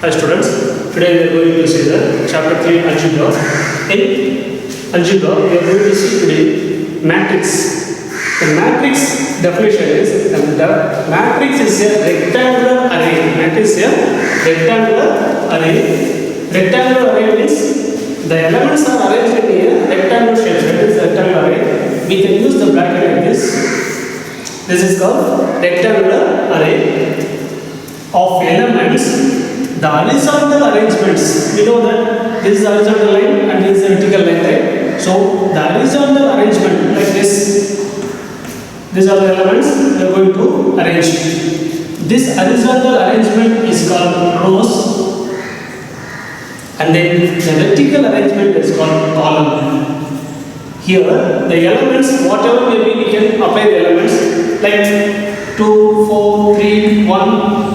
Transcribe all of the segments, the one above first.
Hi students, today we are going to see the chapter 3 Algebra. In Algebra, we are going to see today matrix. The matrix definition is the matrix is a rectangular array. Matrix is a rectangular array. Rectangular array means the elements are arranged in a rectangular shape. That is rectangular array. We can use the bracket like this. This is called rectangular array of elements. The horizontal arrangements, we know that this is the horizontal line and this is the vertical line, right? So the horizontal arrangement like this, these are the elements we are going to arrange. This horizontal arrangement is called rows, and then the vertical arrangement is called column. Here the elements, whatever maybe we can apply the elements like 2, 4, 3, 1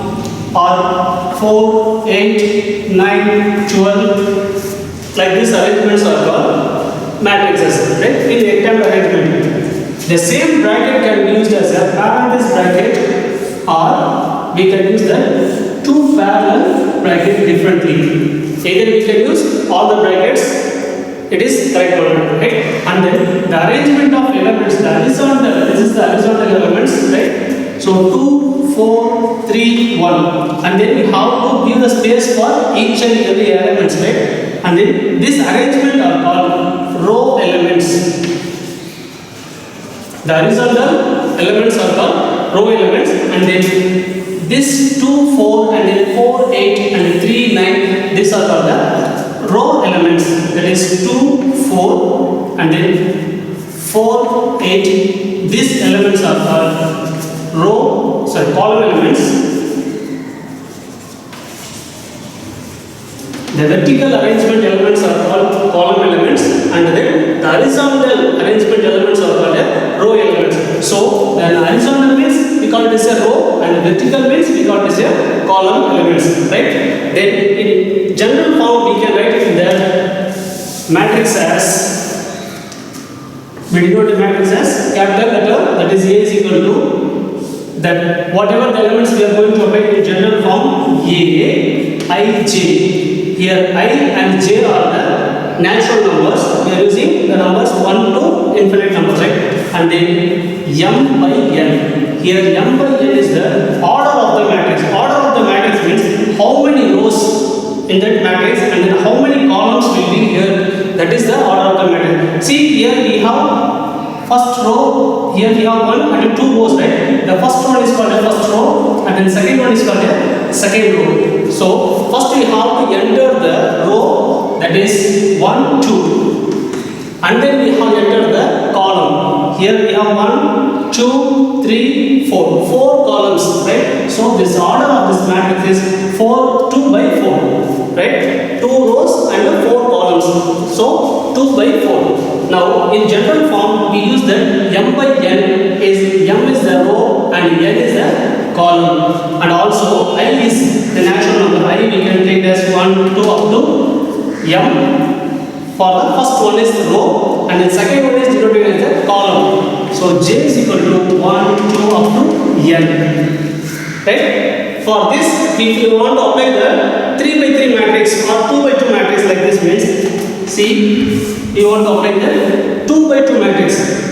or 4, 8, 9, 12, like these arrangements are called matrices, right? In rectangular arrangement, the same bracket can be used as a parenthesis bracket, or we can use the two parallel brackets differently. Either we can use all the brackets, it is correct one, right? And then the arrangement of elements, the horizontal, this is the horizontal elements, right? So 2, 4, 3, 1, and then we have to give the space for each and every elements, right? And then this arrangement are called row elements. The horizontal elements are called row elements, and then this 2, 4, and then 4, 8, and 3, 9, these are called the row elements. That is 2, 4, and then 4, 8. These elements are called column elements. The vertical arrangement elements are called column elements, and then the horizontal arrangement elements are called row elements. So then horizontal means we call it as a row, and vertical means we call it as a column elements, right? Then in general form we can write it in the matrix as, we denote the matrix as capital letter, that is A is equal to that whatever the elements we are going to apply in general form, A, I, J. Here I and J are the natural numbers. We are using the numbers 1 to infinite numbers, right? And then M by N. Here M by N is the order of the matrix. Order of the matrix means how many rows in that matrix and then how many columns will be here. That is the order of the matrix. See, here we have first row, here we have 1 and 2 rows, right? The first one is called a first row, and then second one is called a second row. So first we have to enter the row, that is 1, 2, and then we have entered the column. Here we have 1, 2, 3, 4, 4 columns, right? So this order of this matrix is 4, 2 by 4, right? 2 rows and 4 columns. So 2 by 4. Now in general form we use that M by N is, M is the row and N is the column, and also I is the natural number. I we can take as 1, 2 up to M. For the first one is the row and the second one is denoted as the column. So J is equal to 1, 2 up to N, right? For this, if you want to apply the 3 by 3 matrix or 2 by 2 matrix, like this means, see, you want to apply the 2 by 2 matrix.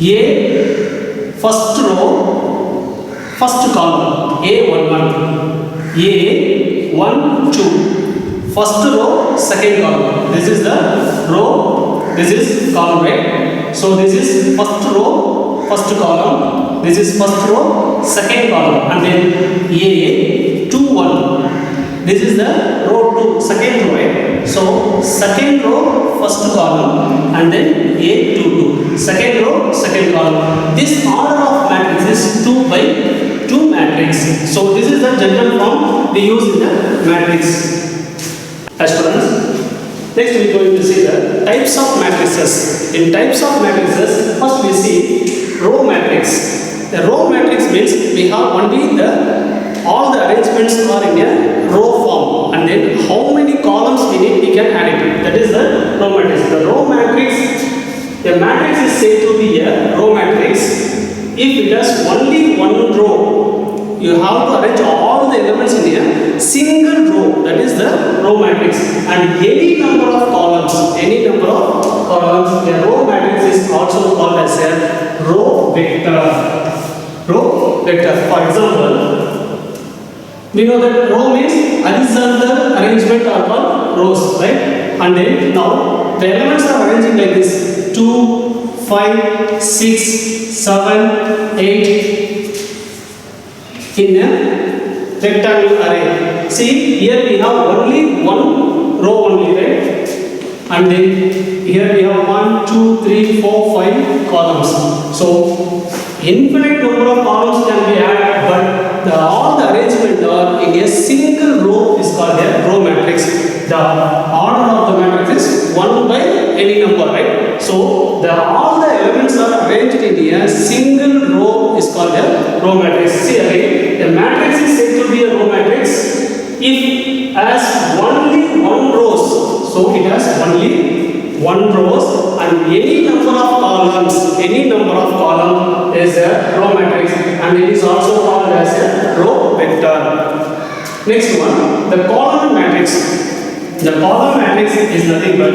A, first row, first column, A 1, 1, A 1, 2, first row, second column. This is the row, this is column, right? So this is first row, first column, this is first row, second column, and then A 2, 1. This is the row 2, second row, right? So second row, first column, and then A 2, 2. Second row, second column. This order of matrix is 2 by 2 matrix. So this is the general form we use in the matrix. As students, next we are going to see the types of matrices. In types of matrices, first we see row matrix. The row matrix means we have only all the arrangements are in a row form, and then how many columns we need, we can add it. That is the row matrix. The row matrix, the matrix is said to be a row matrix if it has only one row. You have to arrange all all the elements in a single row, that is the row matrix, and any number of columns, a row matrix is also called as a row vector. Row vector. For example, we know that row means horizontal arrangement are called rows, right? And then now the elements are arranging like this: 2, 5, 6, 7, 8 in a rectangular array. See, here we have only one row only, right? And then here we have 1, 2, 3, 4, 5 columns. So infinite number of columns can be added, but all the arrangement are in a single row is called a row matrix. The order of the matrix is 1 by any number, right? So all the elements are arranged in a single row is called a row matrix. See again, the matrix is said to be a row matrix if it has only one rows. So it has only one rows, and any number of columns is a row matrix, and it is also called as a row vector. Next one, the column matrix. The column matrix is nothing but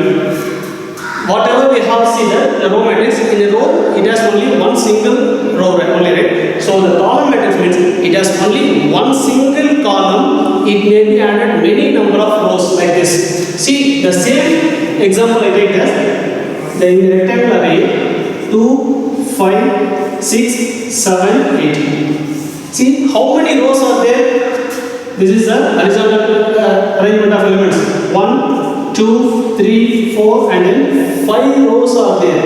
whatever we have seen the row matrix in a row, it has only one single row only, right? So the column matrix means it has only one single column. It may be added many number of rows like this. See the same example I take as the rectangular array 2, 5, 6, 7, 8. See how many rows are there? This is the horizontal arrangement of elements. 1, 2, 3, 4, and then 5 rows are there.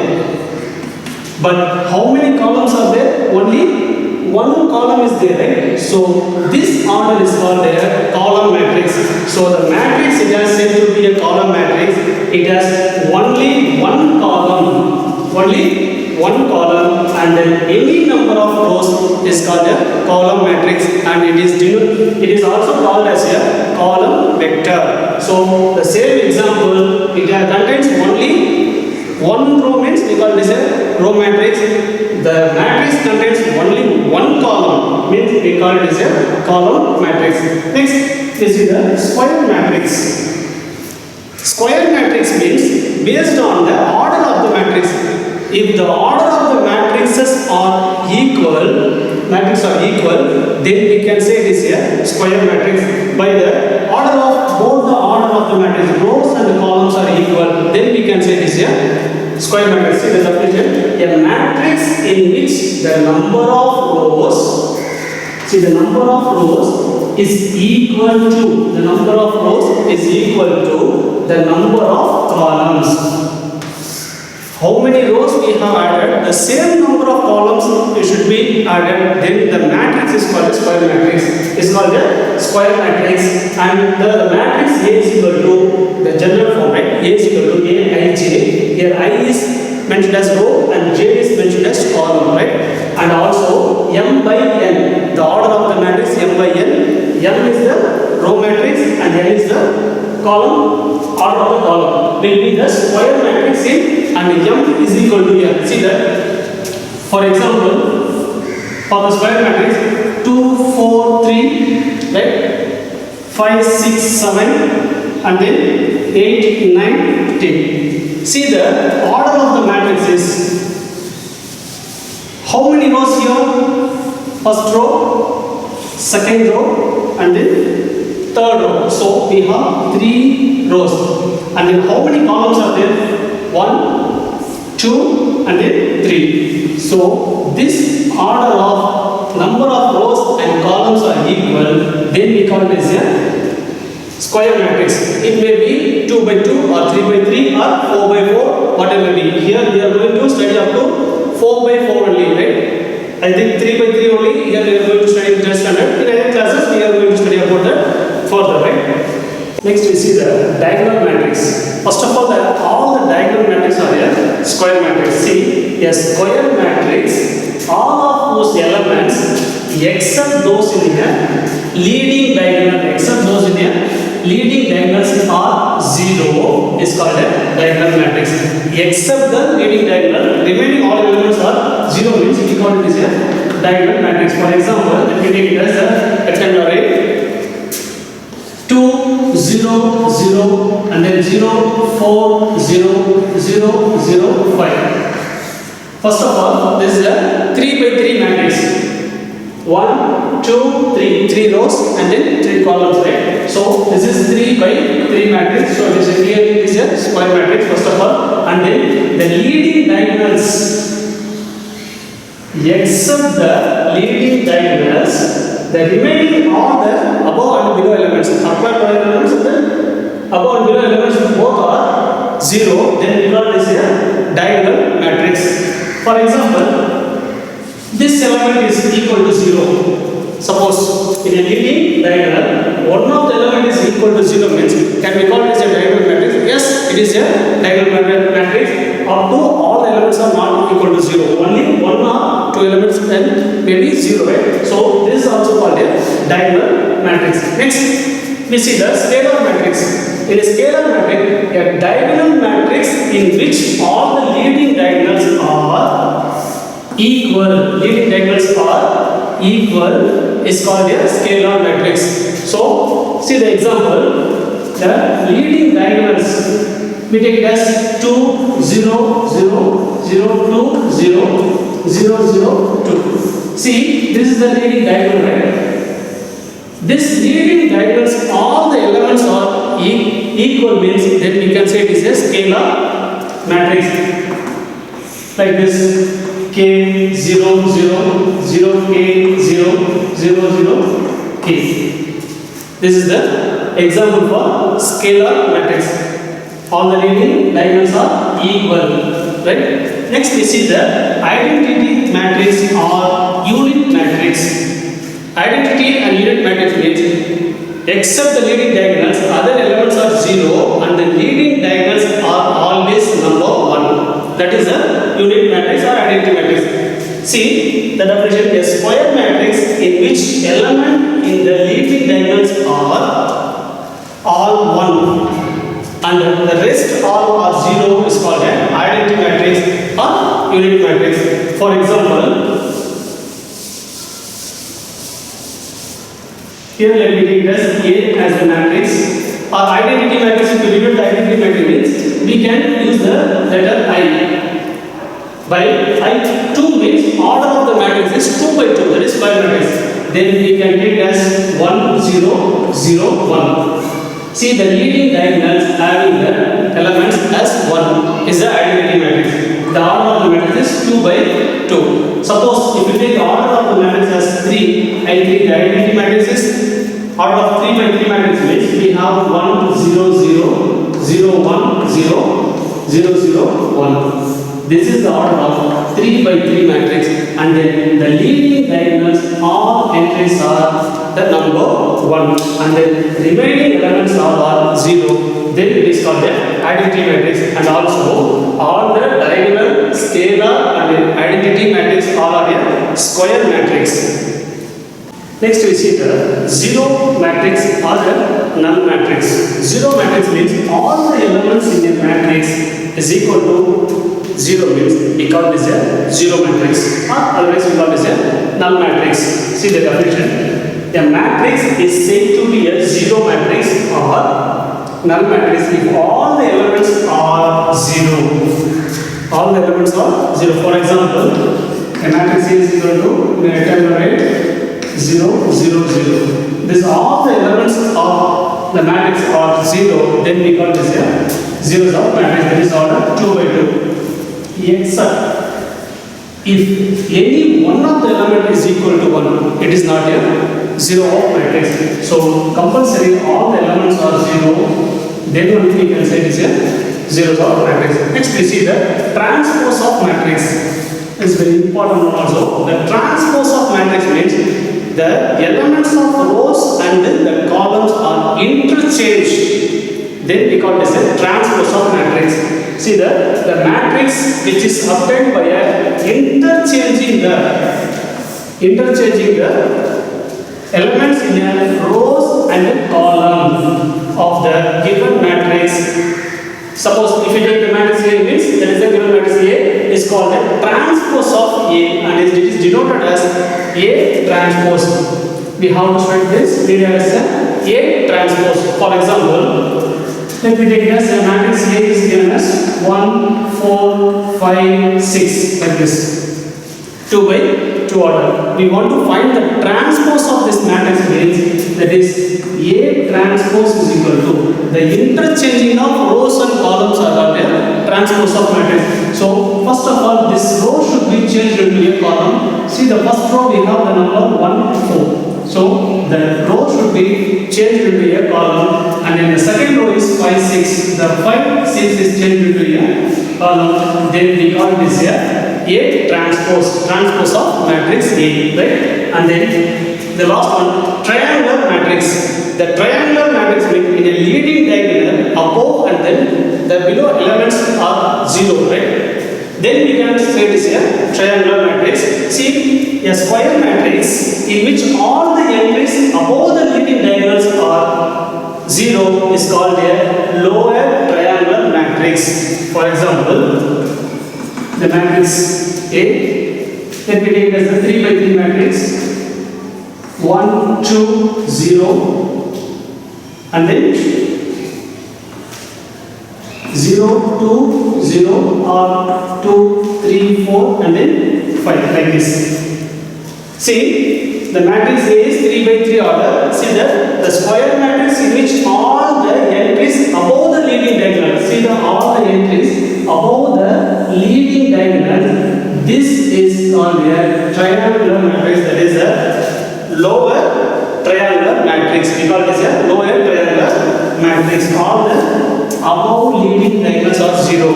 But how many columns are there? Only one column is there, right? So this order is called a column matrix. So the matrix, it has said to be a column matrix. It has only one column. And then any number of rows is called a column matrix, and it is also called as a column vector. So the same example, it contains only one row, means we call this a row matrix. The matrix contains only one column, means we call it as a column matrix. Next is the square matrix. Square matrix means based on the order of the matrix. If the order of the matrices are equal, then we can say it is a square matrix. By the order of both the order of the matrix, rows and the columns are equal, then we can say it is a square matrix. See the definition: a matrix in which the number of rows, is equal to the number of columns. How many rows we have added, the same number of columns should be added, then the matrix is called a square matrix. It's called a square matrix, and the matrix A is equal to the general form, right? A is equal to A, I, J. Here I is mentioned as row and J is mentioned as column, right? And also M by N, the order of the matrix M by N. M is the row matrix and N is the column. Order of the column will be the square matrix in, and M is equal to N. See that? For example, for the square matrix 2, 4, 3, right? 5, 6, 7, and then 8, 9, 10. See the order of the matrix is how many rows here? First row, second row, and then third row. So we have 3 rows. And then how many columns are there? 1, 2, and then 3. So this order of number of rows and columns are equal, then we call it as a square matrix. It may be 2 by 2 or 3 by 3 or 4 by 4, whatever may be. Here we are going to study up to 4 by 4 only, right? I think 3 by 3 only. Here we are going to study in test standard. In other classes we are going to study about that further, right? Next we see the diagonal matrix. First of all the diagonal matrix are a square matrix. See, a square matrix, all of those elements except those in a leading diagonal, are 0 is called a diagonal matrix. Except the leading diagonal, remaining all elements are 0 means we call it as a diagonal matrix. For example, let me take it as a rectangular array 2 0 0 and then 0 4 0 0 0 5. First of all, this is a 3 by 3 matrix. 1 2 3, 3 rows and then 3 columns, right? So this is 3 by 3 matrix. So this is clearly this is a square matrix first of all, and then the leading diagonals, except the leading diagonals, the remaining all the above and below elements, upper and lower elements, and then above and below elements both are 0. Then we call this a diagonal matrix. For example, this element is equal to 0. Suppose in a leading diagonal, one of the element is equal to 0 means can we call this a diagonal matrix? Yes, it is a diagonal matrix. Up to all the elements are not equal to 0. Only one or two elements and maybe 0, right? So this is also called a diagonal matrix. Next, we see the scalar matrix. In a scalar matrix, a diagonal matrix in which all the leading diagonals are equal. Leading diagonals are equal is called a scalar matrix. So, see the example. The leading diagonals, we take it as 2 0 0 0 2 0 0 0 2. See, this is the leading diagonal, right? This leading diagonals, all the elements are equal means then we can say it is a scalar matrix. Like this. K 0 0 0 K 0 0 0 K. This is the example for scalar matrix. All the leading diagonals are equal, right? Next we see the identity matrix or unit matrix. Identity and unit matrix means except the leading diagonals, other elements are 0 and the leading diagonals are always number 1. That is a unit matrix or identity matrix. See the definition: a square matrix in which element in the leading diagonals are all 1 and the rest all are 0 is called an identity matrix or unit matrix. For example, here let me take this A as the matrix. Our identity matrix, if you remove the identity matrix means we can use the letter I. By I2 means order of the matrix is 2 by 2, that is square matrix. Then we can take as 1 0 0 1. See the leading diagonals having the elements as 1 is the identity matrix. The order of the matrix is 2 by 2. Suppose if you take the order of the matrix as 3, I take the identity matrix is order of 3 by 3 matrix means we have 1 0 0 0 1 0 0 0 1. This is the order of 3 by 3 matrix, and then the leading diagonals all entries are the number 1 and then remaining elements are 0. Then it is called the identity matrix, and also all the diagonal, scalar and identity matrix all are a square matrix. Next we see the zero matrix or the null matrix. Zero matrix means all the elements in a matrix is equal to 0 means we call this a zero matrix, or otherwise we call this a null matrix. See the definition. A matrix is said to be a zero matrix or null matrix if all the elements are 0. All the elements are 0. For example, a matrix is equal to rectangular array 0 0 0. This all the elements of the matrix are 0. Then we call this a zeros of matrix. That is order 2 by 2. Except if any one of the element is equal to 1, it is not a zero of matrix. So compulsory all the elements are 0. Then only we can say it is a zeros of matrix. Next we see the transpose of matrix. Is very important one also. The transpose of matrix means the elements of rows and the columns are interchanged. Then we call this a transpose of matrix. See the matrix which is obtained by interchanging the elements in a rows and a column of the given matrix Suppose if you take the matrix A means that is the given matrix A is called a transpose of A and it is denoted as A transpose. We have to write this we have as A transpose. For example, let me take as a matrix A is given as 1, 4, 5, 6 like this. 2 by 2 order. We want to find the transpose of this matrix means that is A transpose is equal to the interchanging of rows and columns are called a transpose of matrix. So first of all this row should be changed into a column. See the first row we have the number 1, 4. So the row should be changed into a column and then the second row is 5, 6. The 5, 6 is changed into a column. Then we call this A transpose of matrix A, right? And then the last one, triangular matrix. The triangular matrix means in a leading diagonal above and then the below elements are 0, right? Then we can say this a triangular matrix. See, a square matrix in which all the entries above the leading diagonals are 0 is called a lower triangular matrix. For example, the matrix A, let me take it as the 3 by 3 matrix. 1, 2, 0, and then 0, 2, 0, or 2, 3, 4, and then 5, like this. See, the matrix A is 3 by 3 order. See the square matrix in which all the entries above the leading diagonal. See all the entries above the leading diagonal. This is called a triangular matrix. That is a lower triangular matrix. We call this a lower triangular matrix. All the above leading diagonals are 0.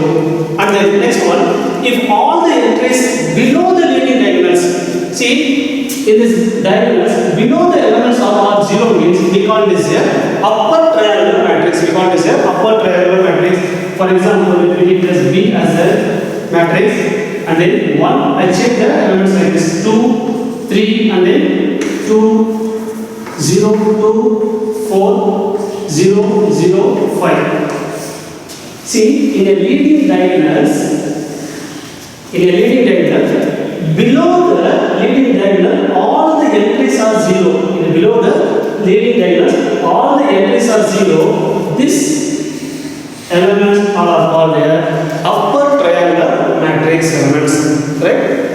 And the next one, if all the entries below the leading diagonals, see in this diagonals below the elements are 0 means we call this a upper triangular matrix. We call this a upper triangular matrix. For example, if we take this B as a matrix and then 1, I check the elements like this 2, 3 and then 2, 0, 2, 4, 0, 0, 5. See, in a leading diagonal, below the leading diagonal, all the entries are 0. Below the leading diagonal, all the entries are 0. This elements are called a upper triangular matrix elements, right?